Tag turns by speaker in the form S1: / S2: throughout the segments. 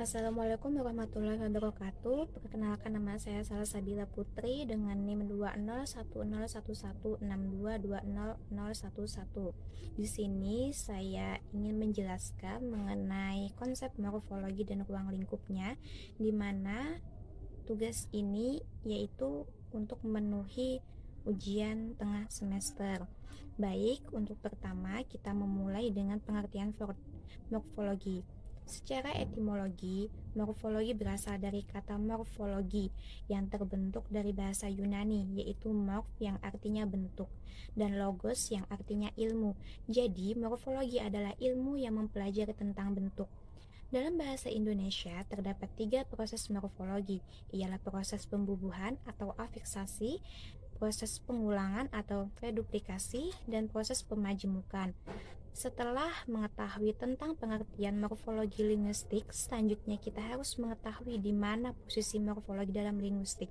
S1: Assalamualaikum warahmatullahi wabarakatuh. Perkenalkan, nama saya Salsabila Putri dengan NIM 201011162200011. Di sini saya ingin menjelaskan mengenai konsep morfologi dan ruang lingkupnya, di mana tugas ini yaitu untuk memenuhi ujian tengah semester. Baik, untuk pertama kita memulai dengan pengertian morfologi. Secara etimologi, morfologi berasal dari kata morfologi yang terbentuk dari bahasa Yunani, yaitu morf yang artinya bentuk dan logos yang artinya ilmu. Jadi, morfologi adalah ilmu yang mempelajari tentang bentuk. Dalam bahasa Indonesia terdapat 3 proses morfologi, ialah proses pembubuhan atau afiksasi, proses pengulangan atau reduplikasi, dan proses pemajemukan. Setelah mengetahui tentang pengertian morfologi linguistik, selanjutnya kita harus mengetahui di mana posisi morfologi dalam linguistik.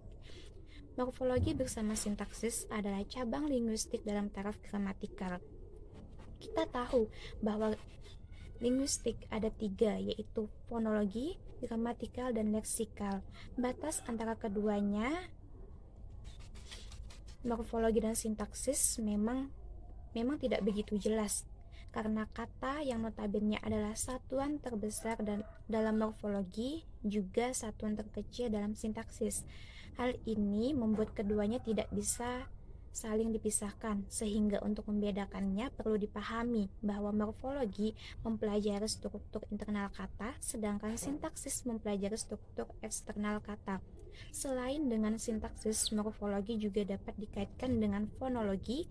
S1: Morfologi bersama sintaksis adalah cabang linguistik dalam taraf gramatikal. Kita tahu bahwa linguistik ada 3, yaitu fonologi, gramatikal, dan leksikal. Batas antara keduanya, morfologi dan sintaksis, memang tidak begitu jelas, karena kata yang notabene adalah satuan terbesar dan dalam morfologi juga satuan terkecil dalam sintaksis. Hal ini membuat keduanya tidak bisa saling dipisahkan, sehingga untuk membedakannya perlu dipahami bahwa morfologi mempelajari struktur internal kata, sedangkan sintaksis mempelajari struktur eksternal kata. Selain dengan sintaksis, morfologi juga dapat dikaitkan dengan fonologi,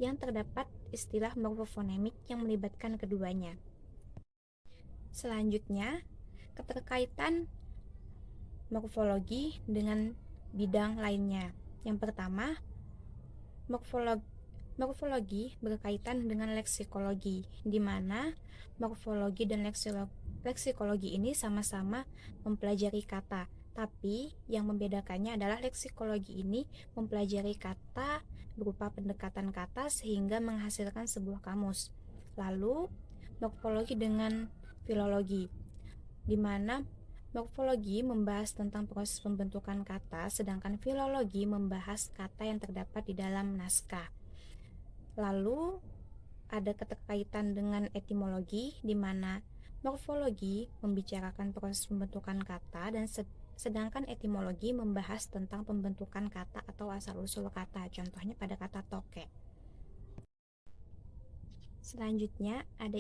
S1: yang terdapat istilah morfofonemik yang melibatkan keduanya. Selanjutnya, keterkaitan morfologi dengan bidang lainnya. Yang pertama, morfologi berkaitan dengan leksikologi, di mana morfologi dan leksikologi ini sama-sama mempelajari kata. Tapi yang membedakannya adalah leksikologi ini mempelajari kata berupa pendekatan kata sehingga menghasilkan sebuah kamus. Lalu morfologi dengan filologi, di mana morfologi membahas tentang proses pembentukan kata, sedangkan filologi membahas kata yang terdapat di dalam naskah. Lalu ada keterkaitan dengan etimologi, di mana morfologi membicarakan proses pembentukan kata dan sedangkan etimologi membahas tentang pembentukan kata atau asal-usul kata, contohnya pada kata toke. Selanjutnya ada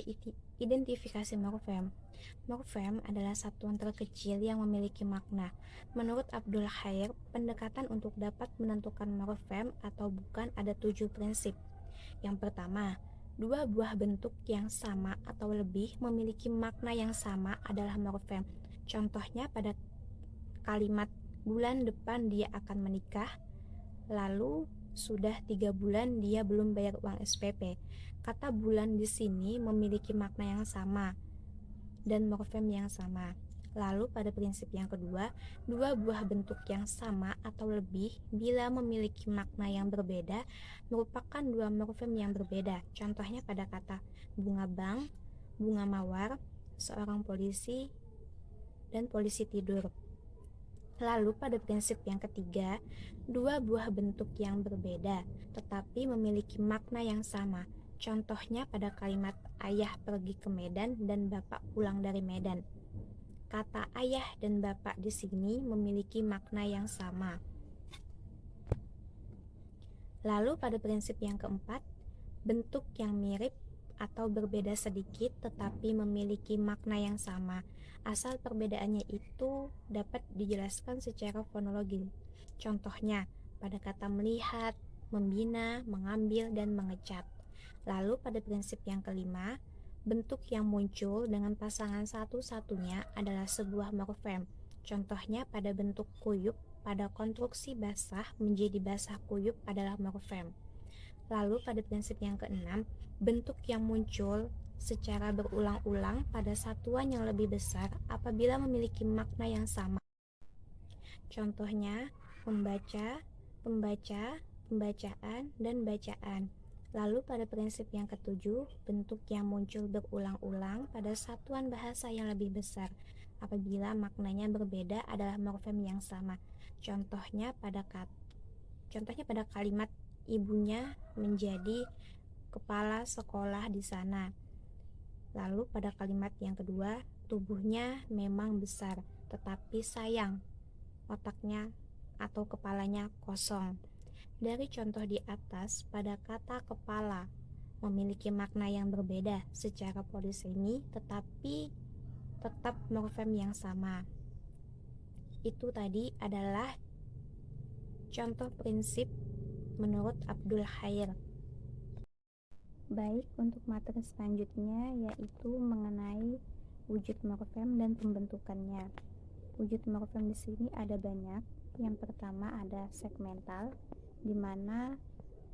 S1: identifikasi morfem. Morfem adalah satuan terkecil yang memiliki makna. Menurut Abdul Khair, pendekatan untuk dapat menentukan morfem atau bukan ada 7 prinsip. Yang pertama, 2 buah bentuk yang sama atau lebih memiliki makna yang sama adalah morfem. Contohnya pada kalimat bulan depan dia akan menikah, lalu sudah 3 bulan dia belum bayar uang SPP. Kata bulan di sini memiliki makna yang sama dan morfem yang sama. Lalu pada prinsip yang kedua, 2 buah bentuk yang sama atau lebih bila memiliki makna yang berbeda merupakan 2 morfem yang berbeda. Contohnya pada kata bunga bank, bunga mawar, seorang polisi, dan polisi tidur. Lalu pada prinsip yang ketiga, 2 buah bentuk yang berbeda tetapi memiliki makna yang sama. Contohnya pada kalimat ayah pergi ke Medan dan bapak pulang dari Medan. Kata ayah dan bapak di sini memiliki makna yang sama. Lalu pada prinsip yang keempat, bentuk yang mirip atau berbeda sedikit tetapi memiliki makna yang sama. Asal perbedaannya itu dapat dijelaskan secara fonologi. Contohnya pada kata melihat, membina, mengambil, dan mengecat. Lalu pada prinsip yang kelima, bentuk yang muncul dengan pasangan satu-satunya adalah sebuah morfem. Contohnya pada bentuk kuyup pada konstruksi basah menjadi basah kuyup adalah morfem. Lalu pada prinsip yang keenam, bentuk yang muncul secara berulang-ulang pada satuan yang lebih besar apabila memiliki makna yang sama. Contohnya membaca, pembaca, pembacaan, dan bacaan. Lalu pada prinsip yang ketujuh, bentuk yang muncul berulang-ulang pada satuan bahasa yang lebih besar apabila maknanya berbeda adalah morfem yang sama. Contohnya pada kalimat ibunya menjadi kepala sekolah di sana. Lalu pada kalimat yang kedua, tubuhnya memang besar, tetapi sayang, otaknya atau kepalanya kosong. Dari contoh di atas, pada kata kepala memiliki makna yang berbeda secara polisemi, tetapi tetap morfem yang sama. Itu tadi adalah contoh prinsip menurut Abdul Khair. Baik, untuk materi selanjutnya yaitu mengenai wujud morfem dan pembentukannya. Wujud morfem di sini ada banyak. Yang pertama ada segmental, di mana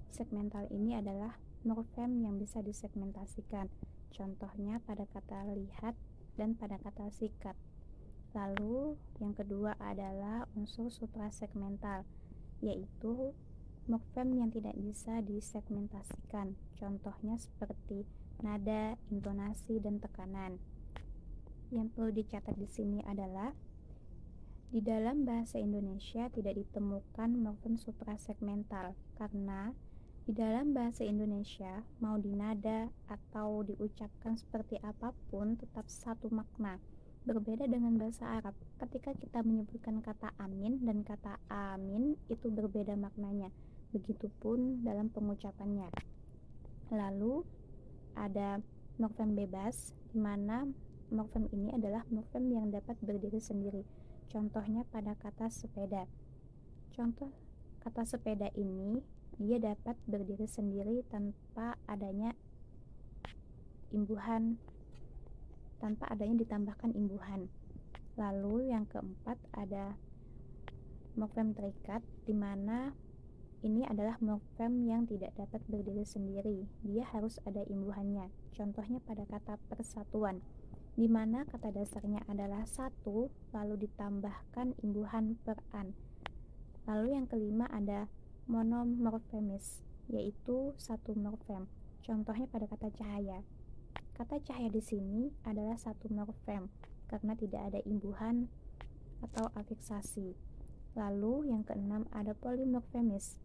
S1: segmental ini adalah morfem yang bisa disegmentasikan. Contohnya pada kata lihat dan pada kata sikat. Lalu yang kedua adalah unsur suprasegmental, yaitu morfem yang tidak bisa disegmentasikan. Contohnya seperti nada, intonasi, dan tekanan. Yang perlu dicatat di sini adalah di dalam bahasa Indonesia tidak ditemukan morfem suprasegmental karena di dalam bahasa Indonesia mau dinada atau diucapkan seperti apapun tetap satu makna. Berbeda dengan bahasa Arab, ketika kita menyebutkan kata amin dan kata amin itu berbeda maknanya. Begitupun dalam pengucapannya. Lalu ada morfem bebas, di mana morfem ini adalah morfem yang dapat berdiri sendiri. Contohnya pada kata sepeda. Contoh kata sepeda ini dia dapat berdiri sendiri tanpa adanya ditambahkan imbuhan. Lalu yang keempat ada morfem terikat, di mana ini adalah morfem yang tidak dapat berdiri sendiri. Dia harus ada imbuhannya. Contohnya pada kata persatuan, di mana kata dasarnya adalah satu, lalu ditambahkan imbuhan per an. Lalu yang kelima ada monomorfemis, yaitu satu morfem. Contohnya pada kata cahaya. Kata cahaya di sini adalah satu morfem karena tidak ada imbuhan atau afiksasi. Lalu yang keenam ada polimorfemis,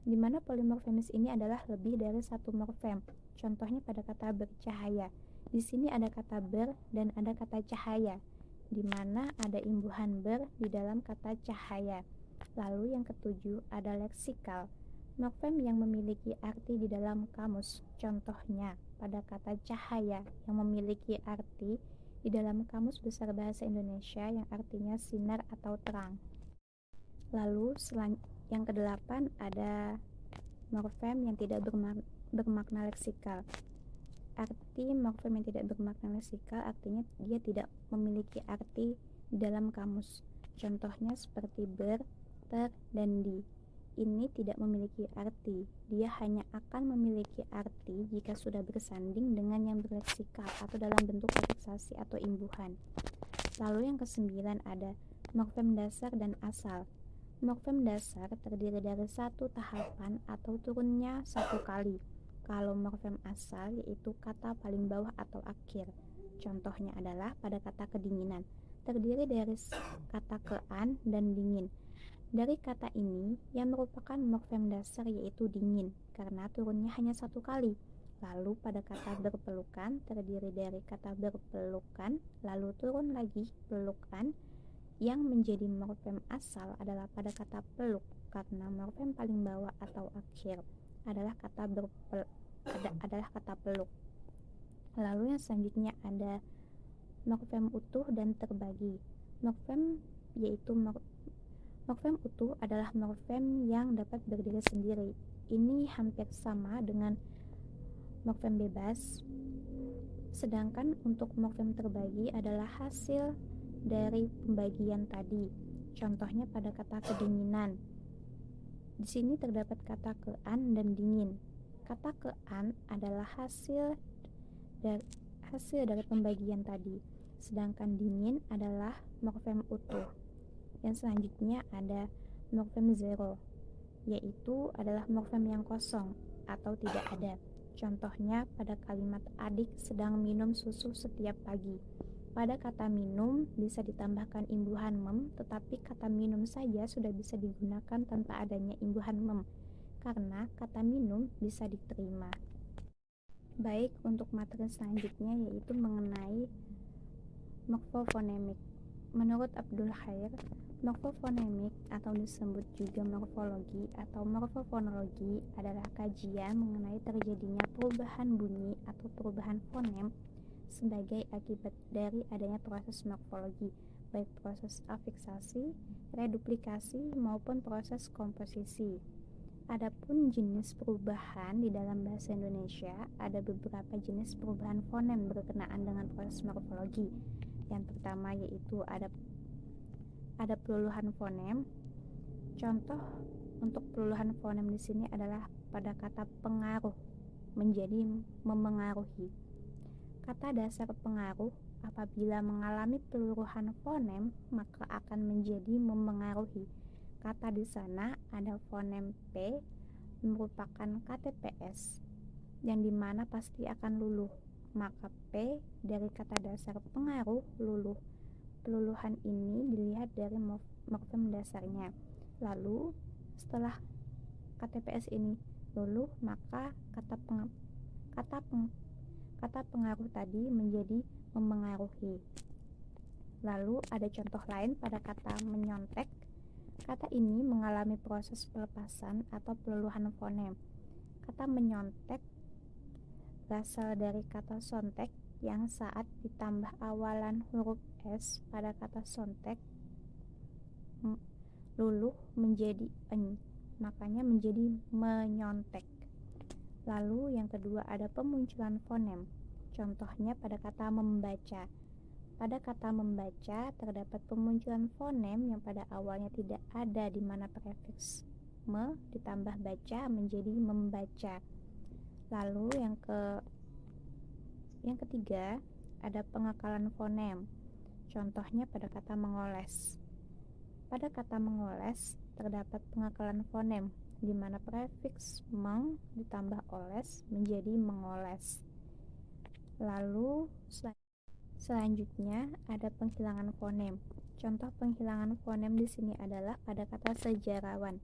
S1: di mana polimorfemis ini adalah lebih dari satu morfem. Contohnya pada kata bercahaya. Di sini ada kata ber dan ada kata cahaya, di mana ada imbuhan ber di dalam kata cahaya. Lalu yang ketujuh ada leksikal, morfem yang memiliki arti di dalam kamus. Contohnya pada kata cahaya yang memiliki arti di dalam Kamus Besar Bahasa Indonesia yang artinya sinar atau terang. Lalu yang kedelapan ada morfem yang tidak bermakna leksikal. Arti morfem yang tidak bermakna leksikal artinya dia tidak memiliki arti di dalam kamus. Contohnya seperti ber, ter, dan di. Ini tidak memiliki arti. Dia hanya akan memiliki arti jika sudah bersanding dengan yang berleksikal atau dalam bentuk afiksasi atau imbuhan. Lalu yang kesembilan ada morfem dasar dan asal. Morfem dasar terdiri dari satu tahapan atau turunnya satu kali. Kalau morfem asal yaitu kata paling bawah atau akhir. Contohnya adalah pada kata kedinginan, terdiri dari kata kean dan dingin. Dari kata ini yang merupakan morfem dasar yaitu dingin karena turunnya hanya satu kali. Lalu pada kata berpelukan terdiri dari kata berpelukan lalu turun lagi pelukan. Yang menjadi morfem asal adalah pada kata peluk karena morfem paling bawah atau akhir adalah kata peluk. Lalu yang selanjutnya ada morfem utuh dan terbagi. Morfem utuh adalah morfem yang dapat berdiri sendiri. Ini hampir sama dengan morfem bebas. Sedangkan untuk morfem terbagi adalah hasil dari pembagian tadi. Contohnya pada kata kedinginan. Di sini terdapat kata kean dan dingin. Kata kean adalah hasil dari pembagian tadi. Sedangkan dingin adalah morfem utuh. Yang selanjutnya ada morfem zero, yaitu adalah morfem yang kosong atau tidak ada. Contohnya pada kalimat adik sedang minum susu setiap pagi. Pada kata minum bisa ditambahkan imbuhan mem, tetapi kata minum saja sudah bisa digunakan tanpa adanya imbuhan mem, karena kata minum bisa diterima. Baik, untuk materi selanjutnya yaitu mengenai morfofonemik. Menurut Abdul Khair, morfofonemik atau disebut juga morfologi atau morfofonologi adalah kajian mengenai terjadinya perubahan bunyi atau perubahan fonem sebagai akibat dari adanya proses morfologi, baik proses afiksasi, reduplikasi, maupun proses komposisi. Adapun jenis perubahan di dalam bahasa Indonesia, ada beberapa jenis perubahan fonem berkenaan dengan proses morfologi. Yang pertama yaitu ada peluluhan fonem. Contoh untuk peluluhan fonem di sini adalah pada kata pengaruh menjadi memengaruhi. Kata dasar pengaruh apabila mengalami peluluhan fonem maka akan menjadi memengaruhi. Kata di sana ada fonem P merupakan KTPS yang dimana pasti akan luluh. Maka P dari kata dasar pengaruh luluh. Peluluhan ini dilihat dari morfem dasarnya. Lalu setelah KTPS ini luluh maka kata pengaruh tadi menjadi memengaruhi. Lalu ada contoh lain pada kata menyontek. Kata ini mengalami proses pelepasan atau peluluhan fonem. Kata menyontek berasal dari kata sontek yang saat ditambah awalan huruf S pada kata sontek luluh menjadi en, makanya menjadi menyontek. Lalu yang kedua ada pemunculan fonem. Contohnya pada kata membaca. Pada kata membaca terdapat pemunculan fonem yang pada awalnya tidak ada, di mana prefiks me ditambah baca menjadi membaca. Lalu yang ketiga ada pengakalan fonem. Contohnya pada kata mengoles. Pada kata mengoles terdapat pengakalan fonem di mana prefiks meng ditambah oles menjadi mengoles. Lalu selanjutnya ada penghilangan fonem. Contoh penghilangan fonem di sini adalah pada kata sejarawan.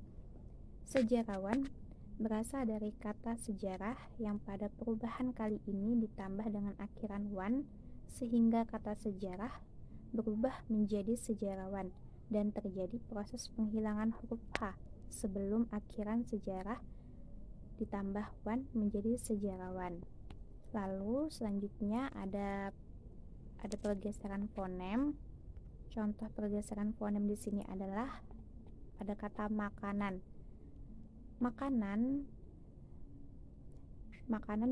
S1: Sejarawan berasal dari kata sejarah yang pada perubahan kali ini ditambah dengan akhiran wan sehingga kata sejarah berubah menjadi sejarawan dan terjadi proses penghilangan huruf H sebelum akhiran sejarah ditambah wan menjadi sejarawan. Lalu selanjutnya ada pergeseran fonem. Contoh pergeseran fonem di sini adalah pada kata makanan. Makanan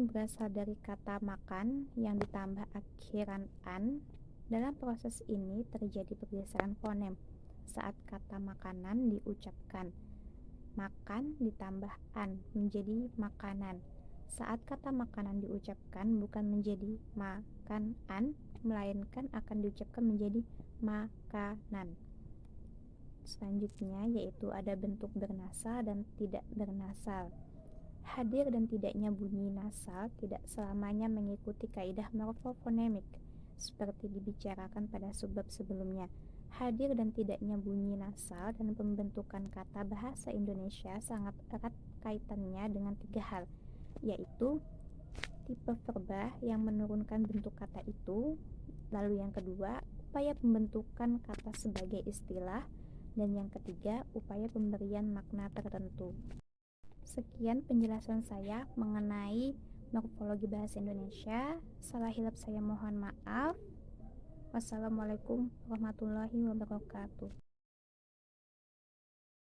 S1: berasal dari kata makan yang ditambah akhiran an. Dalam proses ini terjadi pergeseran fonem saat kata makanan diucapkan. Makan ditambah an menjadi makanan. Saat kata makanan diucapkan bukan menjadi makan an, melainkan akan diucapkan menjadi makanan. Selanjutnya yaitu ada bentuk bernasal dan tidak bernasal. Hadir dan tidaknya bunyi nasal tidak selamanya mengikuti kaidah morfofonemik seperti dibicarakan pada subbab sebelumnya. Hadir dan tidaknya bunyi nasal dan pembentukan kata bahasa Indonesia sangat erat kaitannya dengan tiga hal, yaitu tipe verba yang menurunkan bentuk kata itu, lalu yang kedua upaya pembentukan kata sebagai istilah, dan yang ketiga upaya pemberian makna tertentu. Sekian penjelasan saya mengenai morfologi bahasa Indonesia. Salah hilap saya mohon maaf. Wassalamualaikum warahmatullahi wabarakatuh.